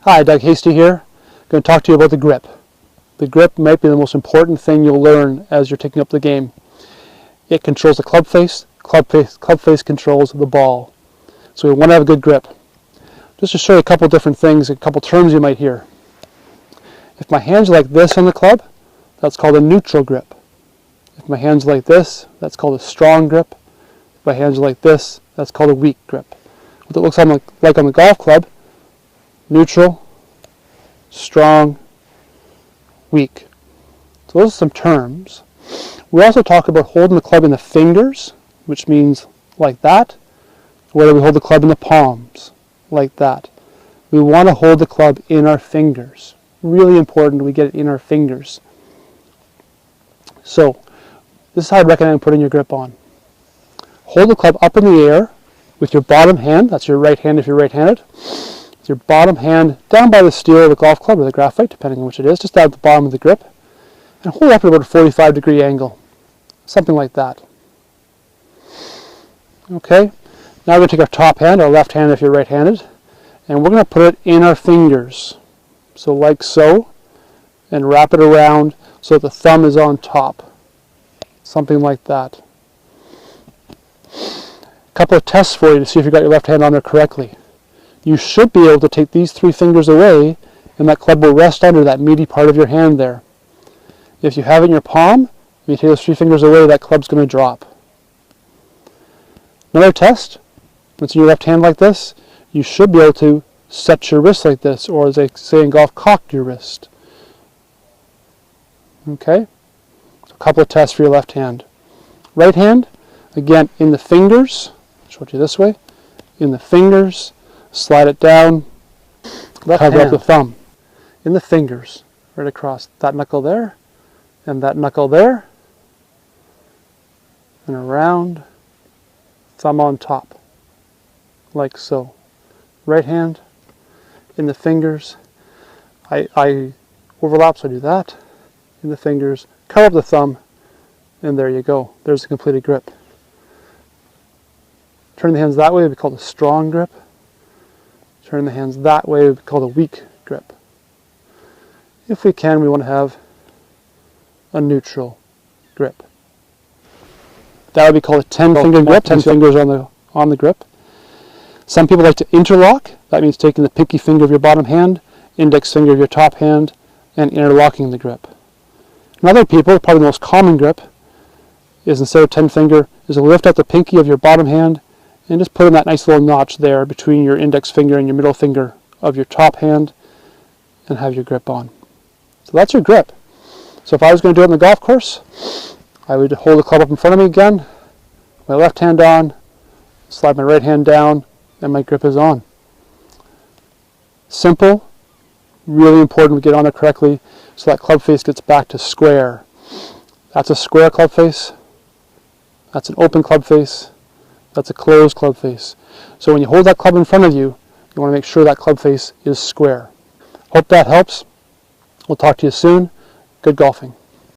Hi, Doug Hasty here. I'm going to talk to you about the grip. The grip might be the most important thing you'll learn as you're taking up the game. It controls the club face controls the ball. So we want to have a good grip. Just to show you a couple different things, a couple terms you might hear. If my hands are like this on the club, that's called a neutral grip. If my hands are like this, that's called a strong grip. If my hands are like this, that's called a weak grip. What it looks like on the golf club: neutral, strong, weak. So those are some terms. We also talk about holding the club in the fingers, which means like that, whether we hold the club in the palms, like that. We want to hold the club in our fingers. Really important we get it in our fingers. So this is how I'd recommend putting your grip on. Hold the club up in the air with your bottom hand, that's your right hand if you're right-handed, your bottom hand down by the steel of the golf club or the graphite, depending on which it is, just down at the bottom of the grip, and hold it up at about a 45-degree angle, something like that. Okay, now we're going to take our top hand, our left hand if you're right-handed, and we're going to put it in our fingers. So like so, and wrap it around so that the thumb is on top, something like that. A couple of tests for you to see if you got your left hand on there correctly. You should be able to take these three fingers away and that club will rest under that meaty part of your hand there. If you have it in your palm, if you take those three fingers away, that club's going to drop. Another test, when it's in your left hand like this, you should be able to set your wrist like this, or as they say in golf, cock your wrist. Okay? So a couple of tests for your left hand. Right hand, again, in the fingers, I'll show it to you this way, in the fingers, slide it down, cover up the thumb. In the fingers, right across that knuckle there, and that knuckle there, and around, thumb on top, like so. Right hand, in the fingers, I overlap, so I do that, in the fingers, cover up the thumb, and there you go. There's the completed grip. Turn the hands that way would be called a strong grip. Turn the hands that way would be called a weak grip. If we can, we want to have a neutral grip. That would be called a 10-finger grip, 10 fingers on the grip. Some people like to interlock. That means taking the pinky finger of your bottom hand, index finger of your top hand, and interlocking the grip. And other people, probably the most common grip, is instead of 10-finger, is to lift up the pinky of your bottom hand and just put in that nice little notch there between your index finger and your middle finger of your top hand and have your grip on. So that's your grip. So if I was going to do it on the golf course, I would hold the club up in front of me again, my left hand on, slide my right hand down, and my grip is on. Simple, really important we get on it correctly so that club face gets back to square. That's a square club face, that's an open club face, that's a closed club face. So when you hold that club in front of you, you want to make sure that club face is square. Hope that helps. We'll talk to you soon. Good golfing.